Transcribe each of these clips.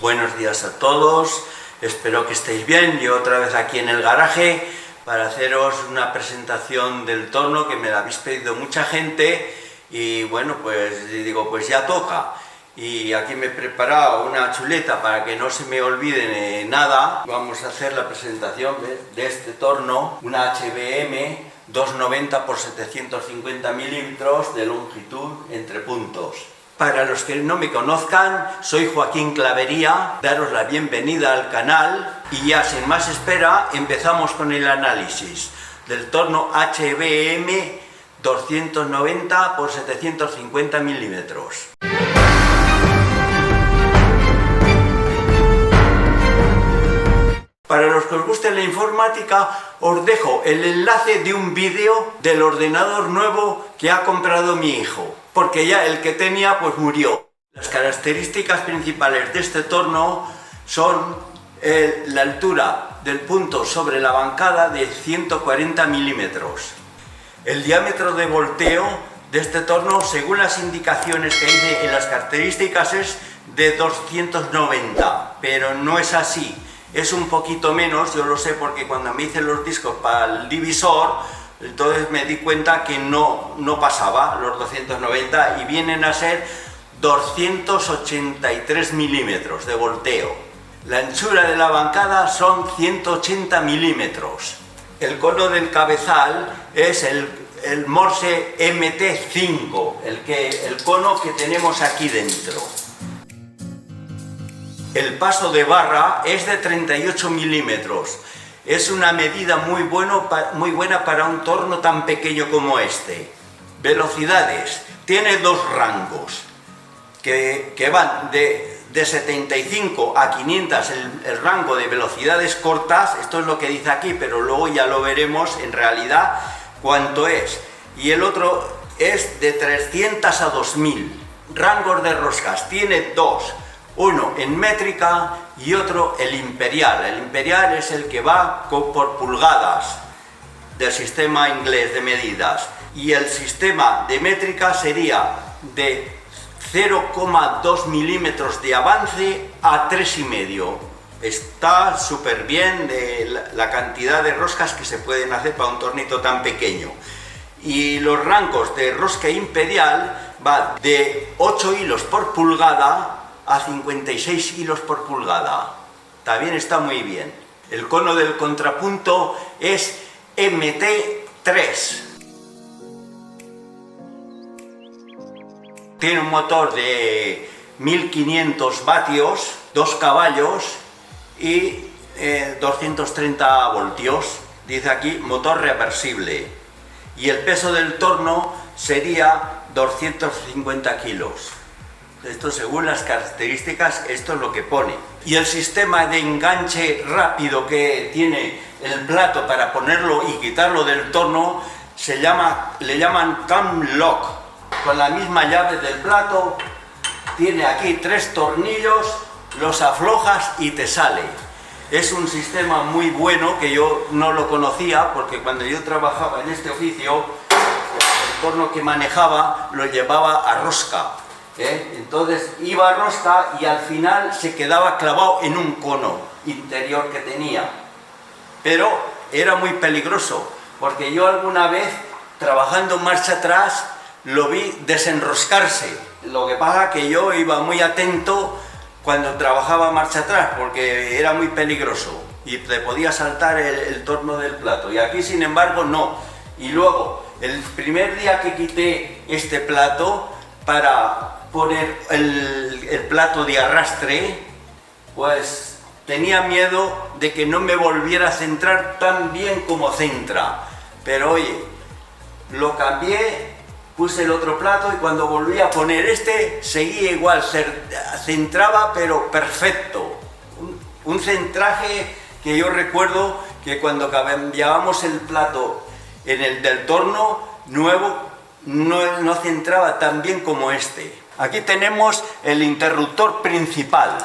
Buenos días a todos, espero que estéis bien. Yo otra vez aquí en el garaje para haceros una presentación del torno que me la habéis pedido mucha gente y bueno, pues digo, pues ya toca. Y aquí me he preparado una chuleta para que no se me olvide nada. Vamos a hacer la presentación de este torno, una HBM 290 x 750 milímetros de longitud entre puntos. Para los que no me conozcan, soy Joaquín Clavería, daros la bienvenida al canal y ya sin más espera empezamos con el análisis del torno HBM 290 x 750 milímetros. Para los que os guste la informática, os dejo el enlace de un vídeo del ordenador nuevo que ha comprado mi hijo, porque ya el que tenía pues murió. Las características principales de este torno son la altura del punto sobre la bancada de 140 milímetros. El diámetro de volteo de este torno, según las indicaciones que hice en las características, es de 290, pero no es así. Es un poquito menos, yo lo sé porque cuando me hice los discos para el divisor, entonces me di cuenta que no pasaba los 290 y vienen a ser 283 milímetros de volteo. La anchura de la bancada son 180 milímetros. El cono del cabezal es el Morse MT5, el cono que tenemos aquí dentro. El paso de barra es de 38 milímetros. Es una medida muy buena para un torno tan pequeño como este. Velocidades. Tiene dos rangos que van de 75 a 500 el rango de velocidades cortas. Esto es lo que dice aquí, pero luego ya lo veremos en realidad cuánto es. Y el otro es de 300 a 2000. Rangos de roscas. Tiene dos. Uno en métrica y otro el imperial. El imperial es el que va por pulgadas del sistema inglés de medidas. Y el sistema de métrica sería de 0,2 milímetros de avance a 3,5. Está súper bien de la cantidad de roscas que se pueden hacer para un tornito tan pequeño. Y los rangos de rosca imperial va de 8 hilos por pulgada a 56 hilos por pulgada. También está muy bien. El cono del contrapunto es MT3. Tiene un motor de 1500 vatios, 2 caballos y 230 voltios. Dice aquí motor reversible. Y el peso del torno sería 250 kilos. Esto según las características, esto es lo que pone. Y el sistema de enganche rápido que tiene el plato para ponerlo y quitarlo del torno le llaman cam lock. Con la misma llave del plato, tiene aquí 3 tornillos, los aflojas y te sale. Es un sistema muy bueno que yo no lo conocía porque cuando yo trabajaba en este oficio, el torno que manejaba lo llevaba a rosca. Entonces iba a rosca y al final se quedaba clavado en un cono interior que tenía, pero era muy peligroso porque yo alguna vez trabajando marcha atrás lo vi desenroscarse. Lo que pasa que yo iba muy atento cuando trabajaba marcha atrás porque era muy peligroso y te podía saltar el torno del plato, y aquí sin embargo no. Y luego el primer día que quité este plato para poner el plato de arrastre, pues tenía miedo de que no me volviera a centrar tan bien como centra, pero oye, lo cambié, puse el otro plato y cuando volví a poner este seguía igual, centraba pero perfecto. Un centraje que yo recuerdo que cuando cambiábamos el plato en el del torno nuevo no centraba tan bien como este. Aquí tenemos el interruptor principal.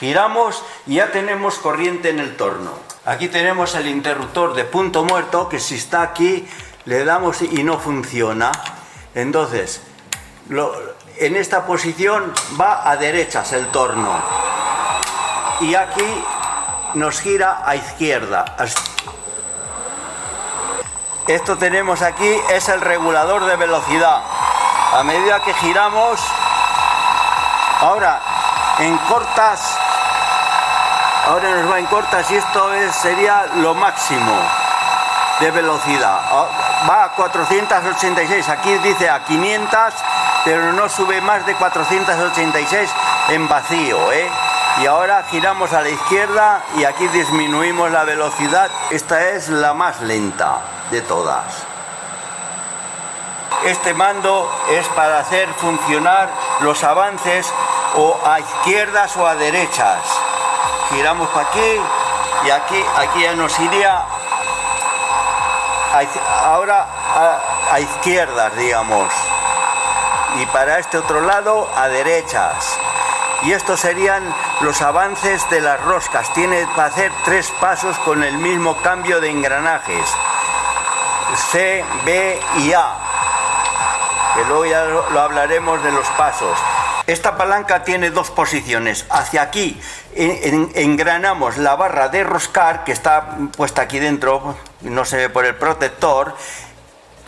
Giramos y ya tenemos corriente en el torno. Aquí tenemos el interruptor de punto muerto, que si está aquí le damos y no funciona. Entonces, en esta posición va a derechas el torno. y aquí nos gira a izquierda. Esto tenemos aquí, es el regulador de velocidad. A medida que giramos, ahora en cortas, ahora nos va en cortas y esto sería lo máximo de velocidad. Va a 486, aquí dice a 500, pero no sube más de 486 en vacío, ¿eh? Y ahora giramos a la izquierda y aquí disminuimos la velocidad. Esta es la más lenta de todas. Este mando es para hacer funcionar los avances o a izquierdas o a derechas. Giramos para aquí y aquí ya nos iría ahora a izquierdas, digamos. Y para este otro lado a derechas. Y estos serían los avances de las roscas. Tiene para hacer 3 pasos con el mismo cambio de engranajes. C, B y A. Que luego ya lo hablaremos de los pasos. Esta palanca tiene 2 posiciones. Hacia aquí engranamos la barra de roscar, que está puesta aquí dentro, no se ve por el protector.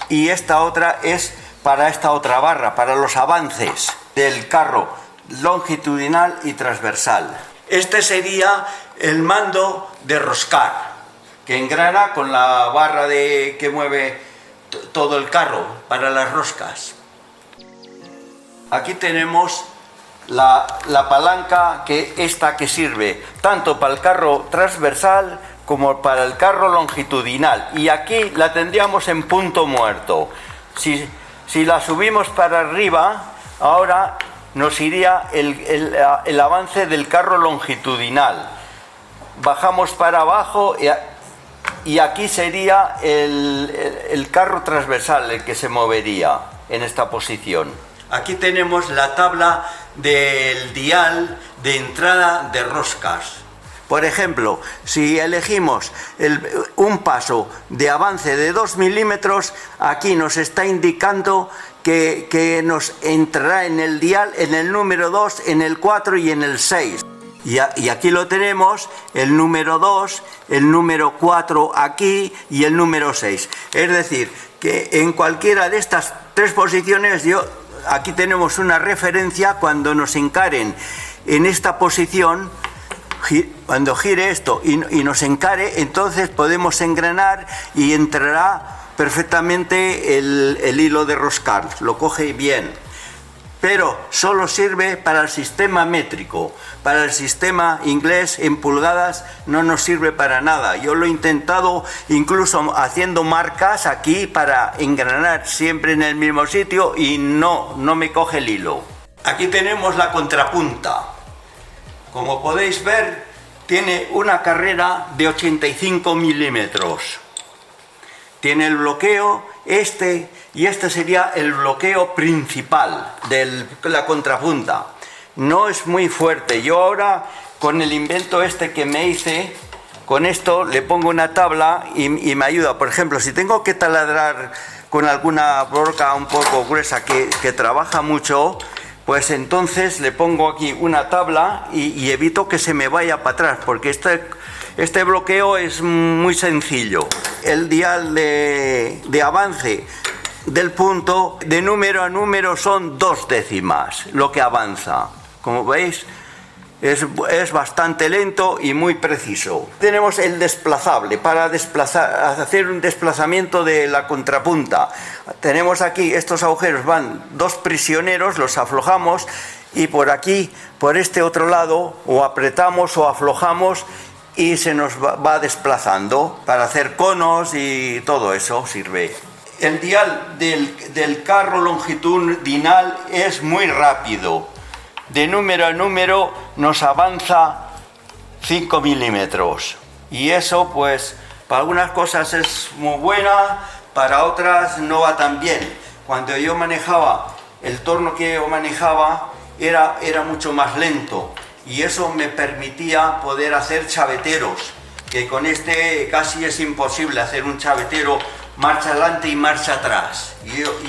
Y esta otra es para esta otra barra, para los avances del carro longitudinal y transversal. Este sería el mando de roscar, que engrana con la barra que mueve todo el carro para las roscas. Aquí tenemos la palanca que sirve tanto para el carro transversal como para el carro longitudinal, y aquí la tendríamos en punto muerto. Si la subimos para arriba, ahora nos iría el avance del carro longitudinal. Bajamos para abajo y aquí sería el carro transversal el que se movería en esta posición. Aquí tenemos la tabla del dial de entrada de roscas. Por ejemplo, si elegimos un paso de avance de 2 milímetros, aquí nos está indicando que nos entrará en el dial en el número 2, en el 4 y en el 6. Y aquí lo tenemos, el número 2, el número 4 aquí y el número 6. Es decir, que en cualquiera de estas 3 posiciones, aquí tenemos una referencia cuando nos encaren en esta posición. Cuando gire esto y nos encare, entonces podemos engranar y entrará perfectamente el hilo de roscar, lo coge bien. Pero solo sirve para el sistema métrico. Para el sistema inglés en pulgadas no nos sirve para nada. Yo lo he intentado incluso haciendo marcas aquí para engranar siempre en el mismo sitio y no me coge el hilo. Aquí tenemos la contrapunta. Como podéis ver, tiene una carrera de 85 milímetros. Tiene el bloqueo y este sería el bloqueo principal de la contrapunta. No es muy fuerte. Yo ahora, con el invento que me hice, con esto le pongo una tabla y me ayuda. Por ejemplo, si tengo que taladrar con alguna broca un poco gruesa que trabaja mucho, pues entonces le pongo aquí una tabla y evito que se me vaya para atrás, porque este bloqueo es muy sencillo. El dial de avance del punto, de número a número, son 2 décimas lo que avanza. Como veis, es bastante lento y muy preciso. Tenemos el desplazable para hacer un desplazamiento de la contrapunta. Tenemos aquí estos agujeros, van 2 prisioneros, los aflojamos y por aquí, por este otro lado, o apretamos o aflojamos y se nos va desplazando para hacer conos y todo eso sirve. El dial del carro longitudinal es muy rápido. De número a número nos avanza 5 milímetros. Y eso, pues, para algunas cosas es muy buena, para otras no va tan bien. Cuando yo manejaba, el torno que yo manejaba era mucho más lento. Y eso me permitía poder hacer chaveteros, que con este casi es imposible hacer un chavetero marcha adelante y marcha atrás.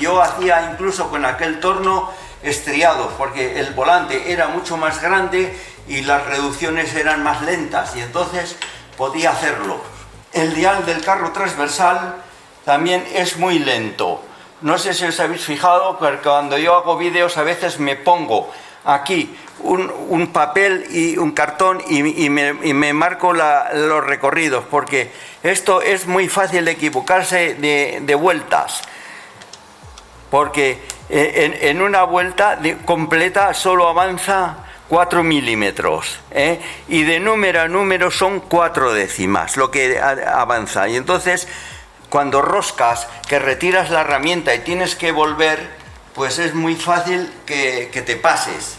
Yo hacía incluso con aquel torno estriados, porque el volante era mucho más grande y las reducciones eran más lentas y entonces podía hacerlo. El dial del carro transversal también es muy lento. No sé si os habéis fijado, pero cuando yo hago vídeos a veces me pongo aquí un papel y un cartón y me marco los recorridos, porque esto es muy fácil de equivocarse de vueltas, porque en una vuelta completa solo avanza 4 milímetros, y de número a número son 4 décimas lo que avanza, y entonces cuando roscas, que retiras la herramienta y tienes que volver, pues es muy fácil que te pases.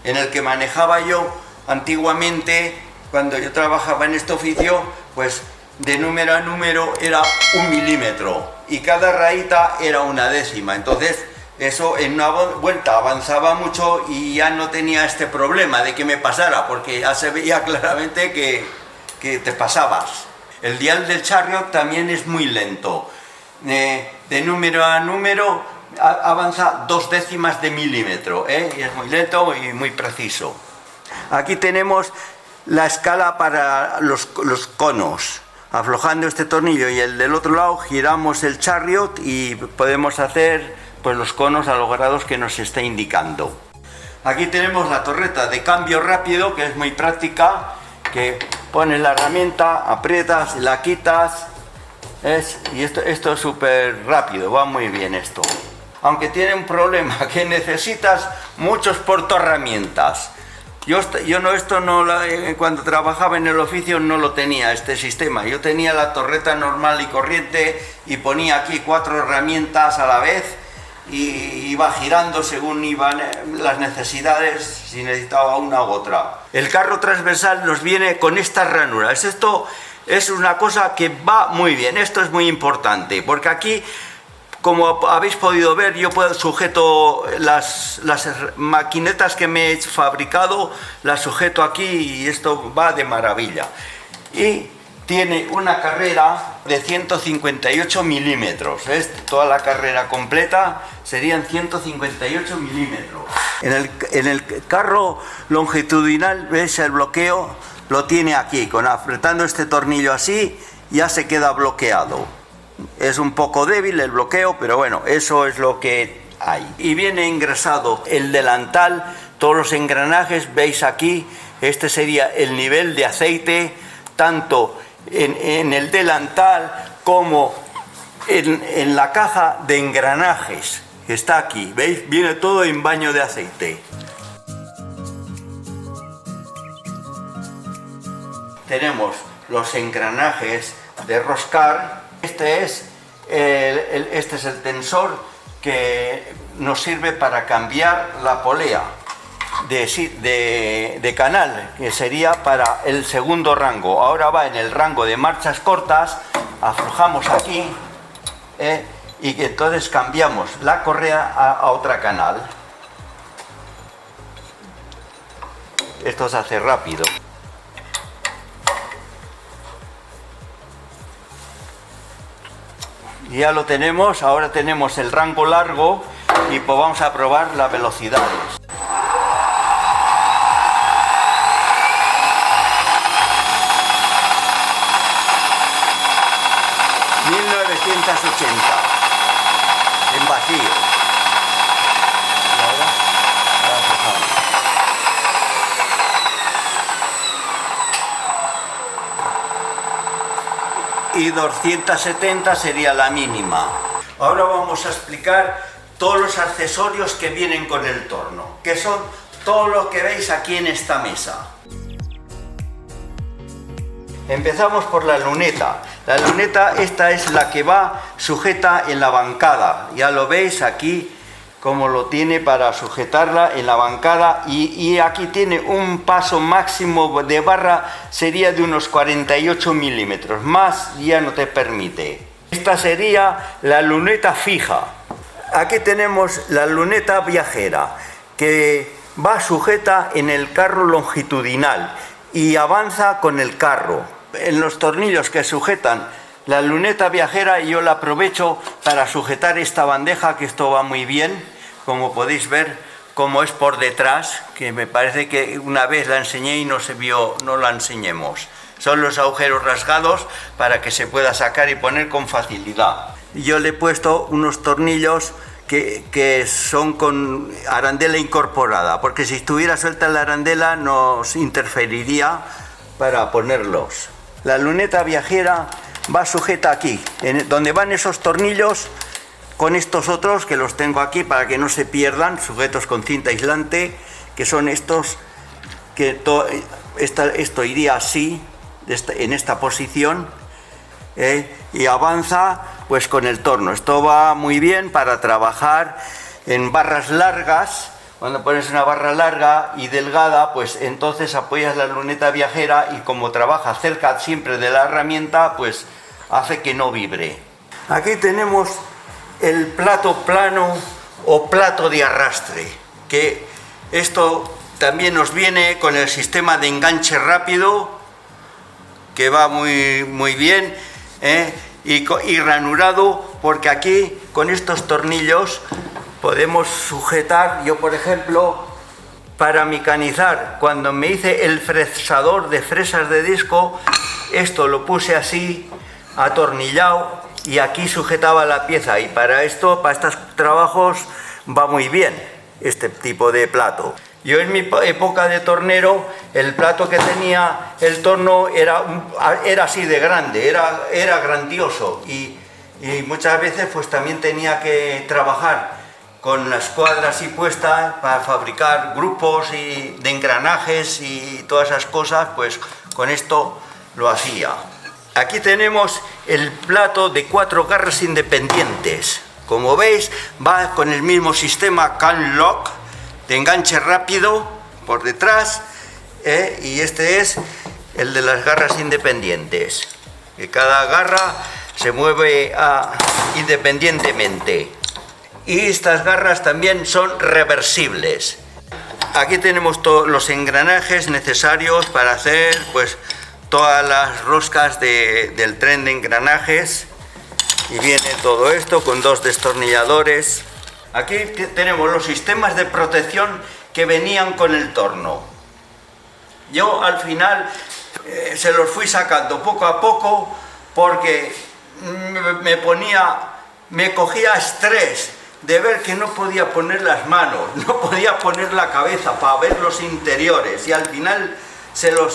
En el que manejaba yo antiguamente, cuando yo trabajaba en este oficio, pues de número a número era 1 milímetro y cada rayita era 1 décima. Entonces eso en una vuelta avanzaba mucho y ya no tenía este problema de que me pasara, porque ya se veía claramente que te pasabas. El dial del Chariot también es muy lento. De número a número avanza 2 décimas de milímetro, y es muy lento y muy preciso. Aquí tenemos la escala para los conos. Aflojando este tornillo y el del otro lado giramos el Chariot y podemos hacer pues los conos a los grados que nos está indicando. Aquí tenemos la torreta de cambio rápido, que es muy práctica, que pones la herramienta, aprietas, la quitas, y esto es súper rápido, va muy bien esto. Aunque tiene un problema, que necesitas muchos portaherramientas. Cuando trabajaba en el oficio no lo tenía este sistema. Yo tenía la torreta normal y corriente y ponía aquí 4 herramientas a la vez y iba girando según iban las necesidades, si necesitaba una u otra. El carro transversal nos viene con estas ranuras. Esto es una cosa que va muy bien, esto es muy importante, porque aquí, como habéis podido ver, yo sujeto las maquinetas que me he fabricado, las sujeto aquí y esto va de maravilla. Y tiene una carrera de 158 milímetros, ¿ves? Toda la carrera completa serían 158 milímetros. En el carro longitudinal, ¿ves? El bloqueo lo tiene aquí, apretando este tornillo así ya se queda bloqueado. Es un poco débil el bloqueo, pero bueno, eso es lo que hay. Y viene ingresado el delantal, todos los engranajes, veis aquí, este sería el nivel de aceite, tanto en el delantal como en la caja de engranajes, que está aquí, veis, viene todo en baño de aceite. Tenemos los engranajes de roscar. Este es el tensor que nos sirve para cambiar la polea de canal, que sería para el segundo rango. Ahora va en el rango de marchas cortas, aflojamos aquí, y que entonces cambiamos la correa a otra canal. Esto se hace rápido. Ya lo tenemos, ahora tenemos el rango largo y pues vamos a probar las velocidades. En vacío. Y ahora y 270 sería la mínima. Ahora vamos a explicar todos los accesorios que vienen con el torno, que son todo lo que veis aquí en esta mesa. Empezamos por la luneta. La luneta, esta es la que va sujeta en la bancada. Ya lo veis aquí como lo tiene para sujetarla en la bancada, y aquí tiene un paso máximo de barra, sería de unos 48 milímetros, más ya no te permite. Esta sería la luneta fija. Aquí tenemos la luneta viajera, que va sujeta en el carro longitudinal y avanza con el carro. En los tornillos que sujetan la luneta viajera yo la aprovecho para sujetar esta bandeja, que esto va muy bien, como podéis ver, como es por detrás, que me parece que una vez la enseñé y no se vio, no la enseñemos. Son los agujeros rasgados para que se pueda sacar y poner con facilidad. Yo le he puesto unos tornillos que son con arandela incorporada, porque si estuviera suelta la arandela nos interferiría para ponerlos. La luneta viajera va sujeta aquí, donde van esos tornillos, con estos otros que los tengo aquí para que no se pierdan, sujetos con cinta aislante, que son estos, que esto iría así, en esta posición, y avanza pues con el torno. Esto va muy bien para trabajar en barras largas. Cuando pones una barra larga y delgada, pues entonces apoyas la luneta viajera y como trabaja cerca siempre de la herramienta, pues hace que no vibre. Aquí tenemos el plato plano o plato de arrastre, que esto también nos viene con el sistema de enganche rápido, que va muy bien, y ranurado, porque aquí con estos tornillos podemos sujetar. Yo, por ejemplo, para mecanizar, cuando me hice el fresador de fresas de disco, esto lo puse así, atornillado, y aquí sujetaba la pieza, y para esto, para estos trabajos, va muy bien este tipo de plato. Yo en mi época de tornero, el plato que tenía el torno era así de grande, era grandioso, y muchas veces pues también tenía que trabajar con la escuadra así puesta para fabricar grupos de engranajes y todas esas cosas, pues con esto lo hacía. Aquí tenemos el plato de 4 garras independientes. Como veis, va con el mismo sistema can lock, de enganche rápido por detrás, y este es el de las garras independientes, que cada garra se mueve independientemente, y estas garras también son reversibles. Aquí tenemos todos los engranajes necesarios para hacer pues todas las roscas del tren de engranajes, y viene todo esto con 2 destornilladores. Aquí tenemos los sistemas de protección que venían con el torno. Yo al final se los fui sacando poco a poco, porque me cogía estrés de ver que no podía poner las manos, no podía poner la cabeza para ver los interiores, y al final se los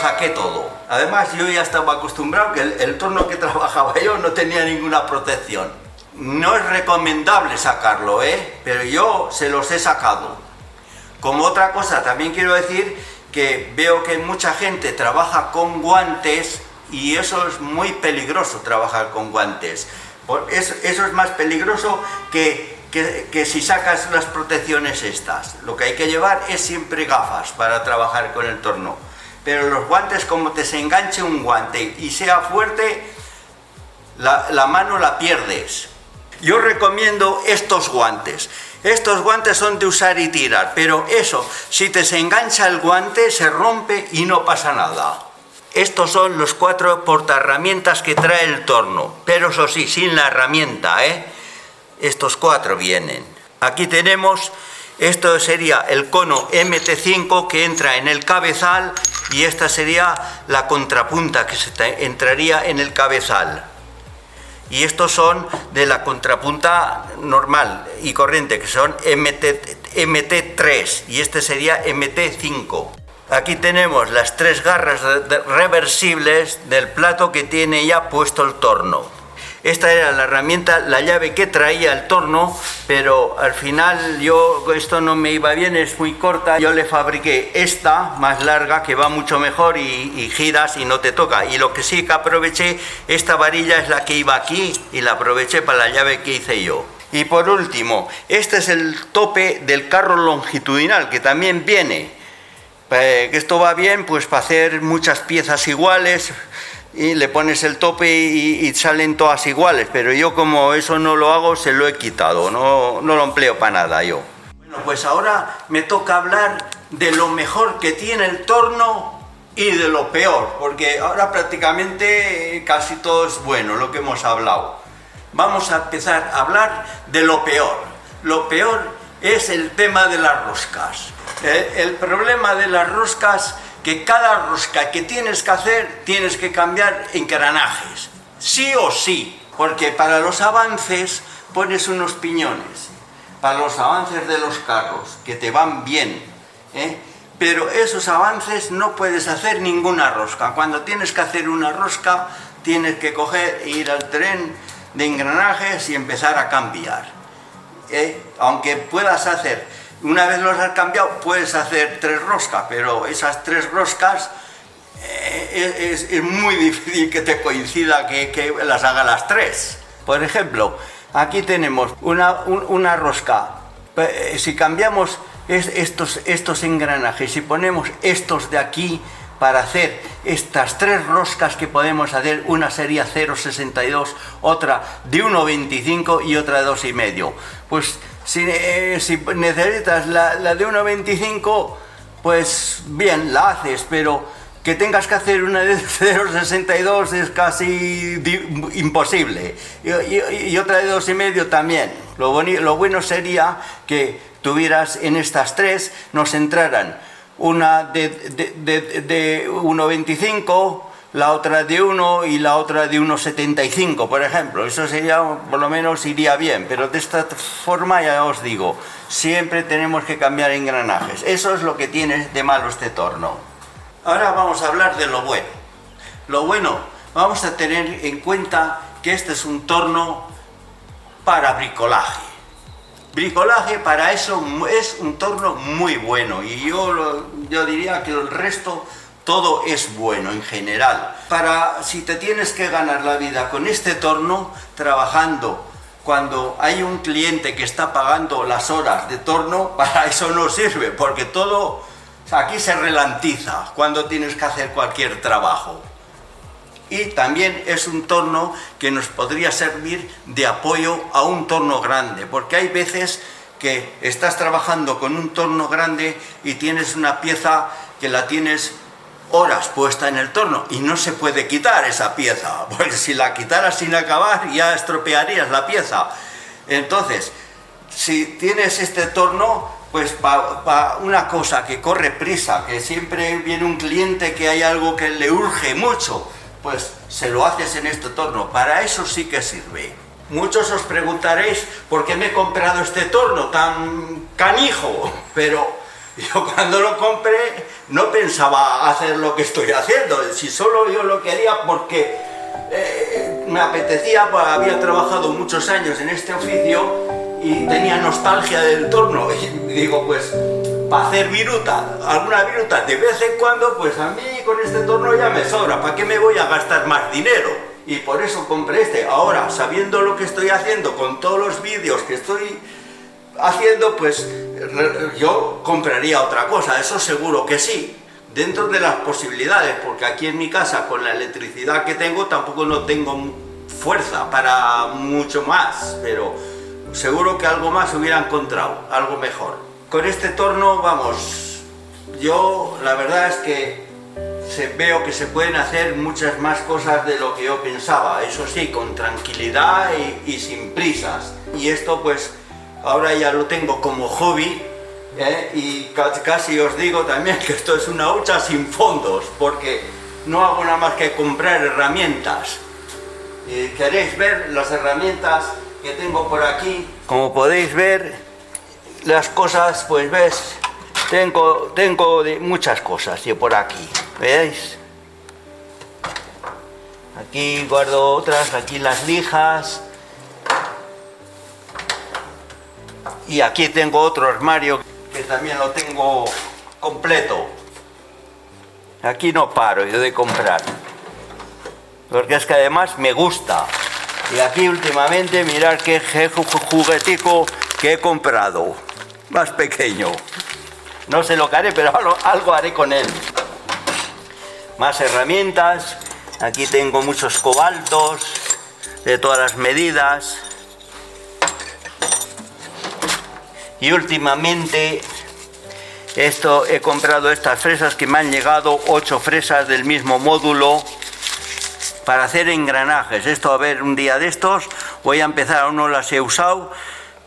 saqué todo. Además, yo ya estaba acostumbrado que el torno que trabajaba yo no tenía ninguna protección. No es recomendable sacarlo, pero yo se los he sacado. Como otra cosa, también quiero decir que veo que mucha gente trabaja con guantes, y eso es muy peligroso, trabajar con guantes. Eso es más peligroso que si sacas las protecciones estas. Lo que hay que llevar es siempre gafas para trabajar con el torno. Pero los guantes, como te se enganche un guante y sea fuerte, la mano la pierdes. Yo recomiendo estos guantes. Estos guantes son de usar y tirar, pero eso, si te se engancha el guante, se rompe y no pasa nada. Estos son los 4 portaherramientas que trae el torno, pero eso sí, sin la herramienta, Estos 4 vienen. Aquí tenemos, esto sería el cono MT5 que entra en el cabezal, y esta sería la contrapunta que entraría en el cabezal. Y estos son de la contrapunta normal y corriente, que son MT3, y este sería MT5. Aquí tenemos las 3 garras reversibles del plato que tiene ya puesto el torno. Esta era la herramienta, la llave que traía el torno, pero al final esto no me iba bien, es muy corta. Yo le fabriqué esta más larga, que va mucho mejor, y giras y no te toca. Y lo que sí que aproveché, esta varilla es la que iba aquí, y la aproveché para la llave que hice yo. Y por último, este es el tope del carro longitudinal, que también viene. Esto va bien pues para hacer muchas piezas iguales, y le pones el tope y salen todas iguales, pero yo, como eso no lo hago, se lo he quitado, no lo empleo para nada yo. Bueno, pues ahora me toca hablar de lo mejor que tiene el torno y de lo peor, porque ahora prácticamente casi todo es bueno lo que hemos hablado. Vamos a empezar a hablar de lo peor. Lo peor es el tema de las roscas. El problema de las roscas, que cada rosca que tienes que hacer, tienes que cambiar engranajes, sí o sí, porque para los avances pones unos piñones, para los avances de los carros, que te van bien, pero esos avances no puedes hacer ninguna rosca. Cuando tienes que hacer una rosca, tienes que coger e ir al tren de engranajes y empezar a cambiar. Aunque puedas hacer, una vez los has cambiado, puedes hacer 3 roscas, pero esas 3 roscas es muy difícil que te coincida que las haga las 3. Por ejemplo, aquí tenemos una rosca. Si cambiamos estos engranajes y ponemos estos de aquí para hacer estas 3 roscas que podemos hacer, una sería 0,62, otra de 1,25 y otra de 2,5. Pues si necesitas la de 1,25, pues bien, la haces, pero que tengas que hacer una de 0,62 es casi imposible, y otra de 2,5 también. Lo bueno sería que tuvieras en estas 3, nos entraran una de 1,25, la otra de 1 y la otra de 1,75, por ejemplo. Eso sería, por lo menos iría bien, pero de esta forma, ya os digo, siempre tenemos que cambiar engranajes. Eso es lo que tiene de malo este torno. Ahora vamos a hablar de lo bueno. Lo bueno, vamos a tener en cuenta que este es un torno para bricolaje. Bricolaje, para eso es un torno muy bueno, y yo diría que el resto todo es bueno en general. Si te tienes que ganar la vida con este torno, trabajando cuando hay un cliente que está pagando las horas de torno, para eso no sirve, porque todo aquí se ralentiza cuando tienes que hacer cualquier trabajo. Y también es un torno que nos podría servir de apoyo a un torno grande, porque hay veces que estás trabajando con un torno grande y tienes una pieza que la tienes horas puesta en el torno y no se puede quitar esa pieza, porque si la quitaras sin acabar ya estropearías la pieza. Entonces, si tienes este torno, pues para una cosa que corre prisa, que siempre viene un cliente que hay algo que le urge mucho, pues se lo haces en este torno. Para eso sí que sirve. Muchos os preguntaréis por qué me he comprado este torno tan canijo, pero yo cuando lo compré no pensaba hacer lo que estoy haciendo, si solo yo lo quería porque me apetecía, pues había trabajado muchos años en este oficio y tenía nostalgia del torno, y digo, pues para hacer viruta, alguna viruta de vez en cuando, pues a mí con este torno ya me sobra, ¿para qué me voy a gastar más dinero? Y por eso compré este. Ahora, sabiendo lo que estoy haciendo con todos los vídeos que estoy haciendo, pues yo compraría otra cosa, eso seguro que sí, dentro de las posibilidades, porque aquí en mi casa, con la electricidad que tengo, tampoco no tengo fuerza para mucho más, pero seguro que algo más hubiera encontrado, algo mejor. Con este torno, vamos, yo la verdad es que veo que se pueden hacer muchas más cosas de lo que yo pensaba, eso sí, con tranquilidad y sin prisas. Y esto pues ahora ya lo tengo como hobby, y casi os digo también que esto es una hucha sin fondos, porque no hago nada más que comprar herramientas. ¿Queréis ver las herramientas que tengo por aquí? Como podéis ver, las cosas, pues ves, tengo de muchas cosas yo por aquí, ¿veis? Aquí guardo otras, aquí las lijas, y aquí tengo otro armario que también lo tengo completo. Aquí no paro yo de comprar, porque es que además me gusta. Y aquí últimamente mirad qué juguetico que he comprado, más pequeño. No sé lo que haré, pero algo haré con él. Más herramientas. Aquí tengo muchos cobaltos de todas las medidas. Y últimamente he comprado estas fresas que me han llegado, 8 fresas del mismo módulo, para hacer engranajes. Esto, a ver, un día de estos voy a empezar, aún no las he usado,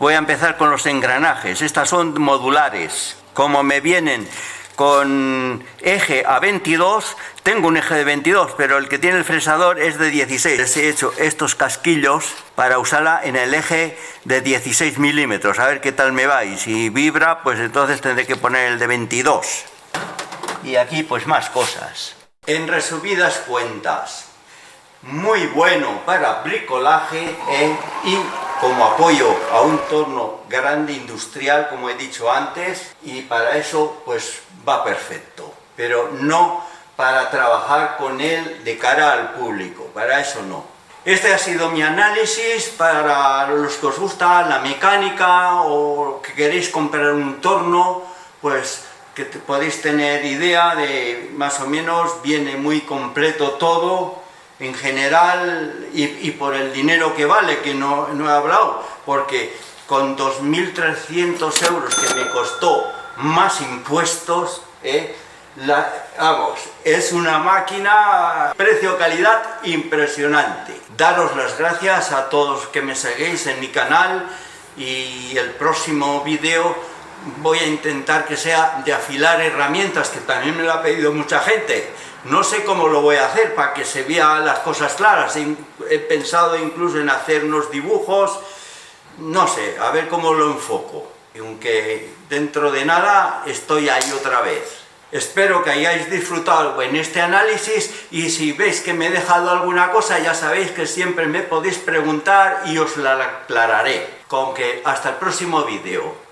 Voy a empezar con los engranajes. Estas son modulares. Como me vienen con eje a 22, tengo un eje de 22, pero el que tiene el fresador es de 16. Les he hecho estos casquillos para usarla en el eje de 16 milímetros, a ver qué tal me va, y si vibra, pues entonces tendré que poner el de 22. Y aquí pues más cosas. En resumidas cuentas, muy bueno para bricolaje y como apoyo a un torno grande industrial, como he dicho antes, y para eso pues va perfecto, pero no para trabajar con él de cara al público, para eso no. Este ha sido mi análisis. Para los que os gusta la mecánica o que queréis comprar un torno, pues que podéis tener idea de más o menos, viene muy completo todo en general, y por el dinero que vale, que no he hablado, porque con 2.300 euros que me costó más impuestos, vamos, es una máquina precio-calidad impresionante. Daros las gracias a todos que me seguís en mi canal, y el próximo vídeo voy a intentar que sea de afilar herramientas, que también me lo ha pedido mucha gente. No sé cómo lo voy a hacer para que se vean las cosas claras. He pensado incluso en hacer unos dibujos, no sé, a ver cómo lo enfoco. Aunque dentro de nada estoy ahí otra vez. Espero que hayáis disfrutado en este análisis, y si veis que me he dejado alguna cosa, ya sabéis que siempre me podéis preguntar y os la aclararé. Con que hasta el próximo vídeo.